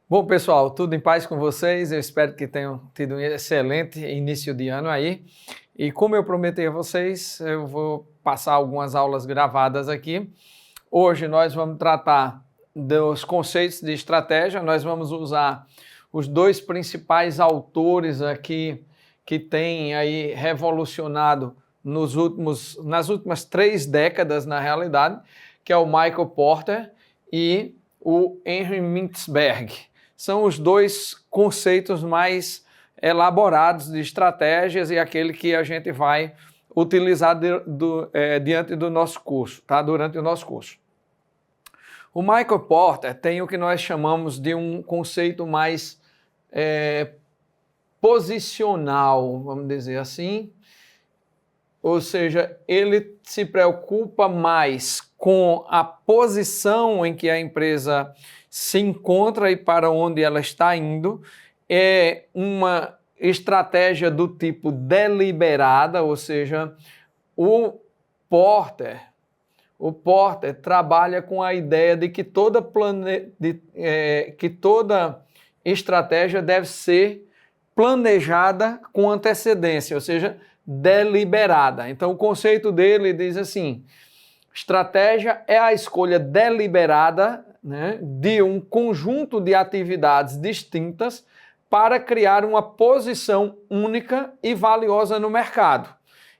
Bom, pessoal, tudo em paz com vocês? Eu espero que tenham tido um excelente início de ano aí. E como eu prometi a vocês, eu vou passar algumas aulas gravadas aqui. Hoje nós vamos tratar dos conceitos de estratégia. Nós vamos usar os dois principais autores aqui que têm aí revolucionado nas últimas 3 décadas, na realidade, que é o Michael Porter e o Henry Mintzberg. São os dois conceitos mais elaborados de estratégias e aquele que a gente vai utilizar diante do nosso curso, tá? Durante o nosso curso. O Michael Porter tem o que nós chamamos de um conceito mais posicional, vamos dizer assim, ou seja, ele se preocupa mais com a posição em que a empresa se encontra e para onde ela está indo. É uma estratégia do tipo deliberada, ou seja, o Porter trabalha com a ideia de que toda estratégia deve ser planejada com antecedência, ou seja, deliberada. Então, o conceito dele diz assim: estratégia é a escolha deliberada, né, de um conjunto de atividades distintas para criar uma posição única e valiosa no mercado,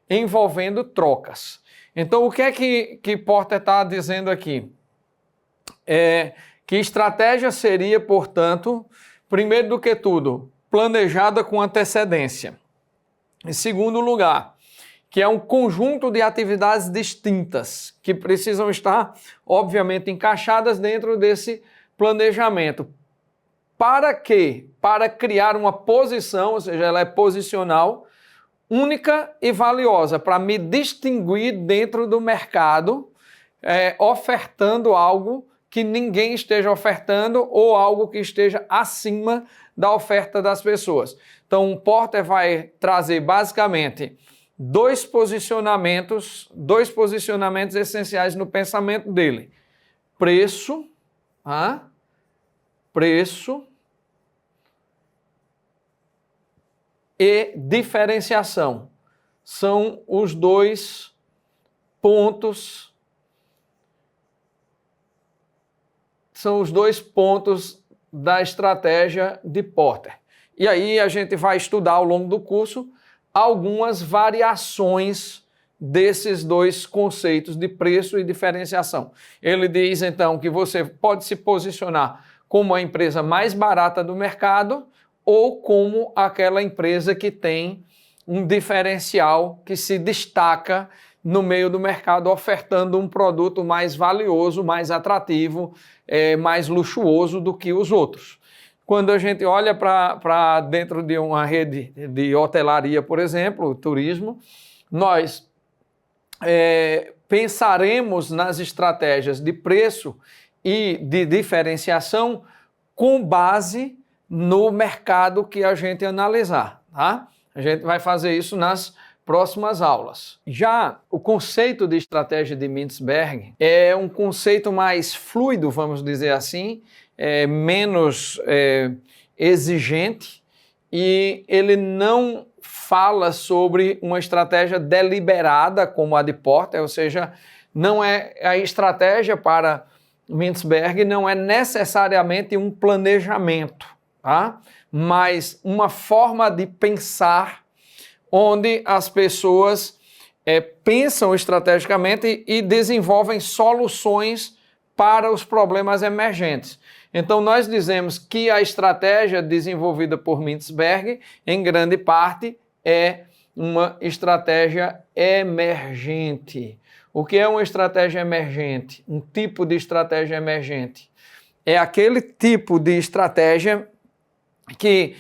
envolvendo trocas. Então, o que é que Porter está dizendo aqui? Que estratégia seria, portanto, primeiro do que tudo, planejada com antecedência. Em segundo lugar, que é um conjunto de atividades distintas que precisam estar, obviamente, encaixadas dentro desse planejamento. Para quê? Para criar uma posição, ou seja, ela é posicional, única e valiosa, para me distinguir dentro do mercado, ofertando algo que ninguém esteja ofertando ou algo que esteja acima da oferta das pessoas. Então, o Porter vai trazer basicamente dois posicionamentos essenciais no pensamento dele: preço e diferenciação. São os dois pontos da estratégia de Porter. E aí a gente vai estudar ao longo do curso algumas variações desses dois conceitos de preço e diferenciação. Ele diz então que você pode se posicionar como a empresa mais barata do mercado ou como aquela empresa que tem um diferencial que se destaca no meio do mercado, ofertando um produto mais valioso, mais atrativo, mais luxuoso do que os outros. Quando a gente olha para dentro de uma rede de hotelaria, por exemplo, turismo, nós pensaremos nas estratégias de preço e de diferenciação com base no mercado que a gente analisar, tá? A gente vai fazer isso nas próximas aulas. Já o conceito de estratégia de Mintzberg é um conceito mais fluido, vamos dizer assim, menos exigente, e ele não fala sobre uma estratégia deliberada como a de Porter, ou seja, não é a estratégia para Mintzberg não é necessariamente um planejamento, tá? Mas uma forma de pensar onde as pessoas pensam estrategicamente e desenvolvem soluções para os problemas emergentes. Então, nós dizemos que a estratégia desenvolvida por Mintzberg, em grande parte, é uma estratégia emergente. O que é uma estratégia emergente? Um tipo de estratégia emergente. É aquele tipo de estratégia que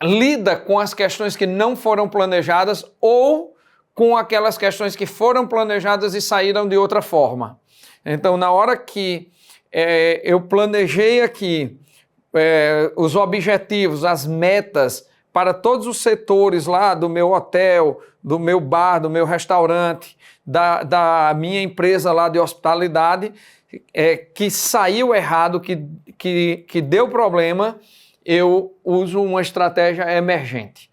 lida com as questões que não foram planejadas ou com aquelas questões que foram planejadas e saíram de outra forma. Então, na hora que eu planejei aqui os objetivos, as metas para todos os setores lá do meu hotel, do meu bar, do meu restaurante, da minha empresa lá de hospitalidade, que saiu errado, que deu problema, eu uso uma estratégia emergente.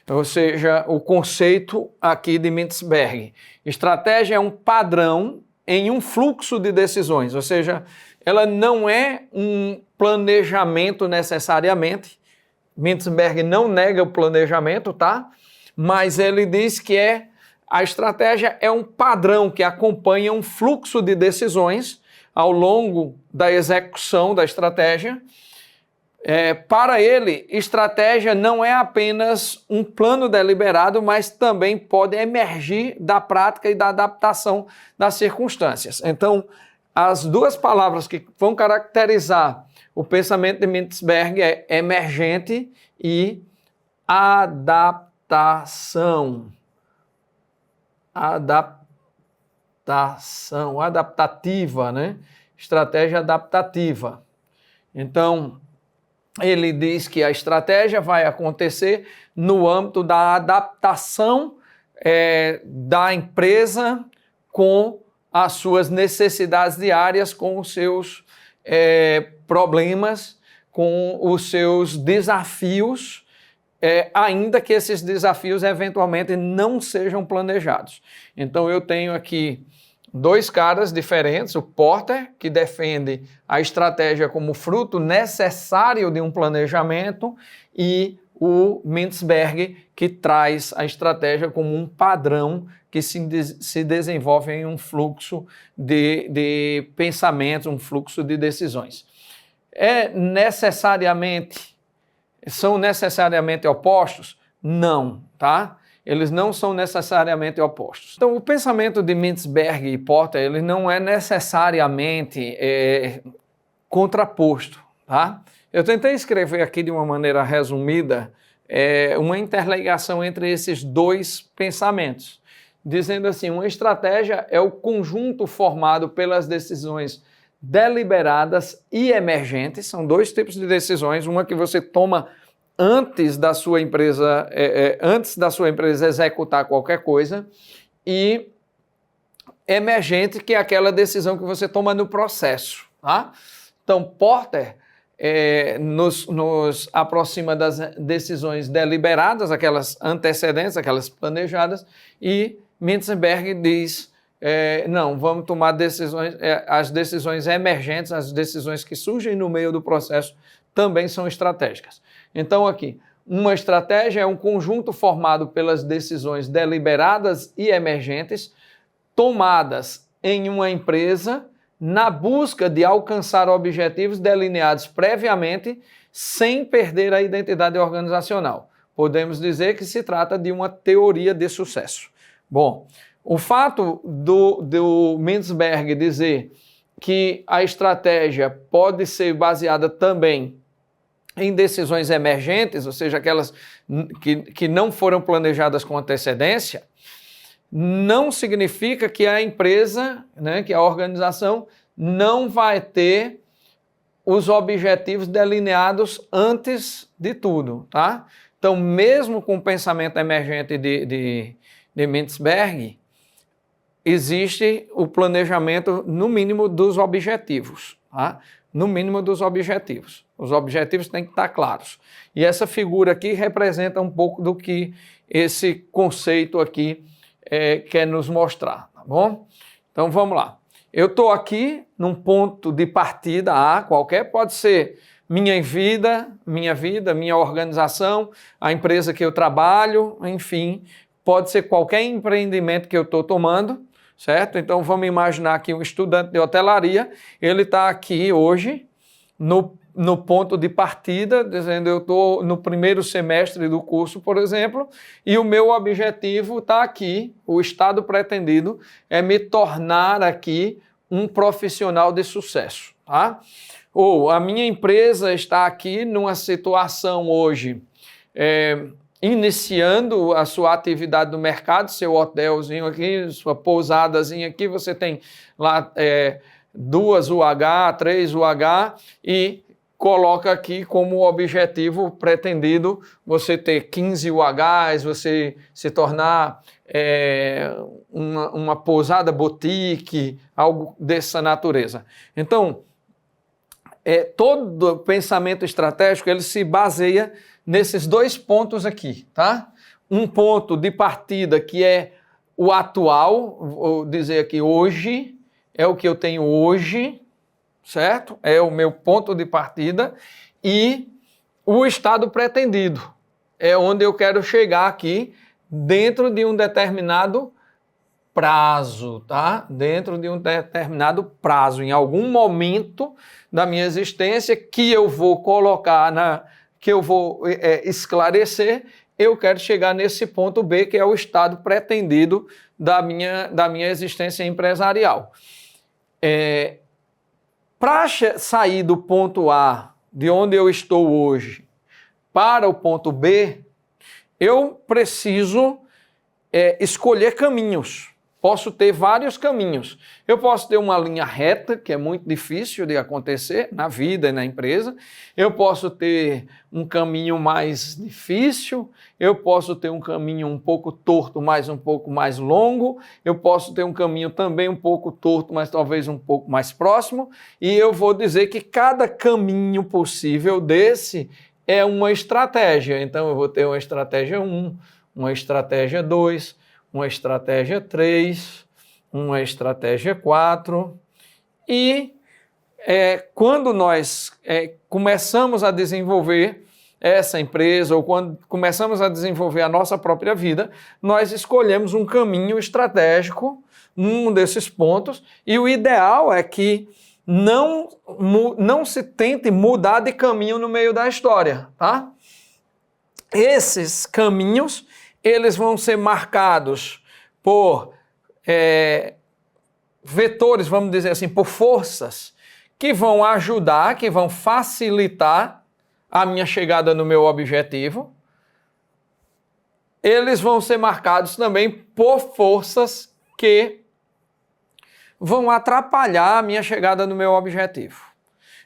Ou seja, o conceito aqui de Mintzberg. Estratégia é um padrão em um fluxo de decisões, ou seja, ela não é um planejamento necessariamente. Mintzberg não nega o planejamento, tá? Mas ele diz que a estratégia é um padrão que acompanha um fluxo de decisões ao longo da execução da estratégia. Para ele, estratégia não é apenas um plano deliberado, mas também pode emergir da prática e da adaptação das circunstâncias. Então, as duas palavras que vão caracterizar o pensamento de Mintzberg é emergente e adaptação. Adaptativa, né? Estratégia adaptativa. Então, ele diz que a estratégia vai acontecer no âmbito da adaptação da empresa com as suas necessidades diárias, com os seus problemas, com os seus desafios, ainda que esses desafios eventualmente não sejam planejados. Então eu tenho aqui dois caras diferentes, o Porter, que defende a estratégia como fruto necessário de um planejamento, e o Mintzberg, que traz a estratégia como um padrão que se desenvolve em um fluxo de pensamentos, um fluxo de decisões. São necessariamente opostos? Não, tá? Eles não são necessariamente opostos. Então, o pensamento de Mintzberg e Porter, ele não é necessariamente contraposto, tá? Eu tentei escrever aqui de uma maneira resumida uma interligação entre esses dois pensamentos, dizendo assim, uma estratégia é o conjunto formado pelas decisões deliberadas e emergentes. São dois tipos de decisões, uma que você toma antes da sua empresa executar qualquer coisa, e emergente, que é aquela decisão que você toma no processo, tá? Então, Porter nos aproxima das decisões deliberadas, aquelas antecedentes, aquelas planejadas, e Mintzberg diz, não, vamos tomar as decisões emergentes, as decisões que surgem no meio do processo também são estratégicas. Então aqui, uma estratégia é um conjunto formado pelas decisões deliberadas e emergentes tomadas em uma empresa na busca de alcançar objetivos delineados previamente sem perder a identidade organizacional. Podemos dizer que se trata de uma teoria de sucesso. Bom, o fato do Mintzberg dizer que a estratégia pode ser baseada também em decisões emergentes, ou seja, aquelas que não foram planejadas com antecedência, não significa que a empresa, né, que a organização não vai ter os objetivos delineados antes de tudo, tá? Então, mesmo com o pensamento emergente de Mintzberg, existe o planejamento, no mínimo, dos objetivos, tá? No mínimo dos objetivos. Os objetivos têm que estar claros. E essa figura aqui representa um pouco do que esse conceito aqui quer nos mostrar, tá bom? Então vamos lá. Eu estou aqui num ponto de partida A, qualquer, pode ser minha vida, minha organização, a empresa que eu trabalho, enfim, pode ser qualquer empreendimento que eu estou tomando, certo? Então vamos imaginar aqui um estudante de hotelaria, ele está aqui hoje no ponto de partida, dizendo eu estou no primeiro semestre do curso, por exemplo, e o meu objetivo está aqui, o estado pretendido é me tornar aqui um profissional de sucesso, tá? Ou a minha empresa está aqui numa situação hoje, iniciando a sua atividade no mercado, seu hotelzinho aqui, sua pousadazinha aqui, você tem lá 2 UH, 3 UH e coloca aqui como objetivo pretendido você ter 15 UHs, você se tornar uma pousada boutique, algo dessa natureza. Então, todo pensamento estratégico ele se baseia nesses dois pontos aqui, tá? Um ponto de partida que é o atual, vou dizer aqui hoje, é o que eu tenho hoje, certo? É o meu ponto de partida, e o estado pretendido, é onde eu quero chegar aqui dentro de um determinado prazo, tá? Dentro de um determinado prazo, em algum momento da minha existência que eu vou colocar, que eu vou esclarecer, eu quero chegar nesse ponto B, que é o estado pretendido da minha existência empresarial. Para sair do ponto A, de onde eu estou hoje, para o ponto B, eu preciso escolher caminhos. Posso ter vários caminhos. Eu posso ter uma linha reta, que é muito difícil de acontecer na vida e na empresa. Eu posso ter um caminho mais difícil. Eu posso ter um caminho um pouco torto, mas um pouco mais longo. Eu posso ter um caminho também um pouco torto, mas talvez um pouco mais próximo. E eu vou dizer que cada caminho possível desse é uma estratégia. Então, eu vou ter uma estratégia 1, uma estratégia 2, uma estratégia 3, uma estratégia 4. E quando nós começamos a desenvolver essa empresa, ou quando começamos a desenvolver a nossa própria vida, nós escolhemos um caminho estratégico num desses pontos, e o ideal é que não se tente mudar de caminho no meio da história, tá? Esses caminhos, eles vão ser marcados por vetores, vamos dizer assim, por forças que vão ajudar, que vão facilitar a minha chegada no meu objetivo. Eles vão ser marcados também por forças que vão atrapalhar a minha chegada no meu objetivo.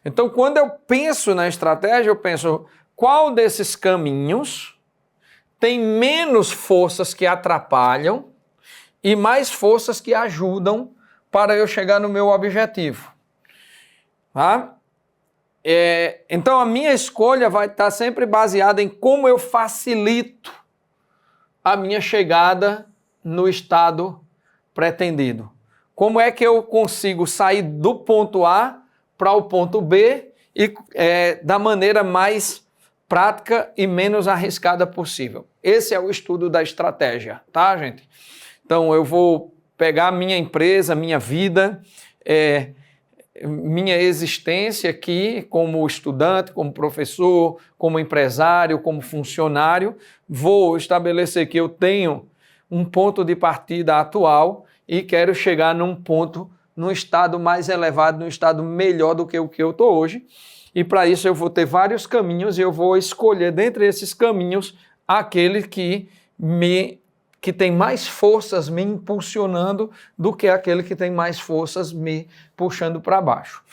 Então, quando eu penso na estratégia, eu penso qual desses caminhos tem menos forças que atrapalham e mais forças que ajudam para eu chegar no meu objetivo. Tá? Então, a minha escolha vai estar sempre baseada em como eu facilito a minha chegada no estado pretendido. Como é que eu consigo sair do ponto A para o ponto B e da maneira mais prática e menos arriscada possível. Esse é o estudo da estratégia, tá, gente? Então, eu vou pegar a minha empresa, minha vida, minha existência aqui como estudante, como professor, como empresário, como funcionário, vou estabelecer que eu tenho um ponto de partida atual e quero chegar num estado mais elevado, num estado melhor do que o que eu estou hoje. E para isso eu vou ter vários caminhos e eu vou escolher dentre esses caminhos aquele que tem mais forças me impulsionando do que aquele que tem mais forças me puxando para baixo.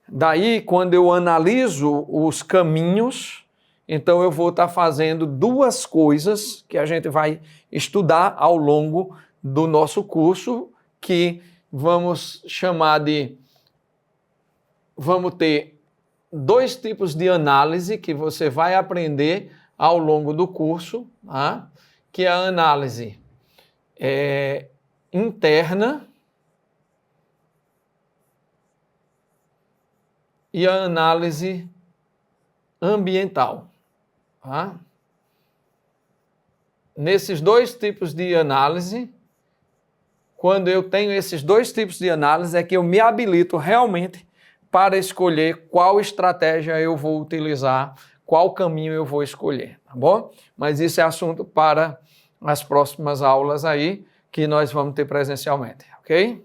Daí, quando eu analiso os caminhos, então eu vou estar fazendo duas coisas que a gente vai estudar ao longo do nosso curso, que vamos chamar de... Vamos ter dois tipos de análise que você vai aprender ao longo do curso, tá? Que é a análise interna e a análise ambiental. Tá? Nesses dois tipos de análise, quando eu tenho esses dois tipos de análise, é que eu me habilito realmente para escolher qual estratégia eu vou utilizar, qual caminho eu vou escolher, tá bom? Mas isso é assunto para as próximas aulas aí, que nós vamos ter presencialmente, ok?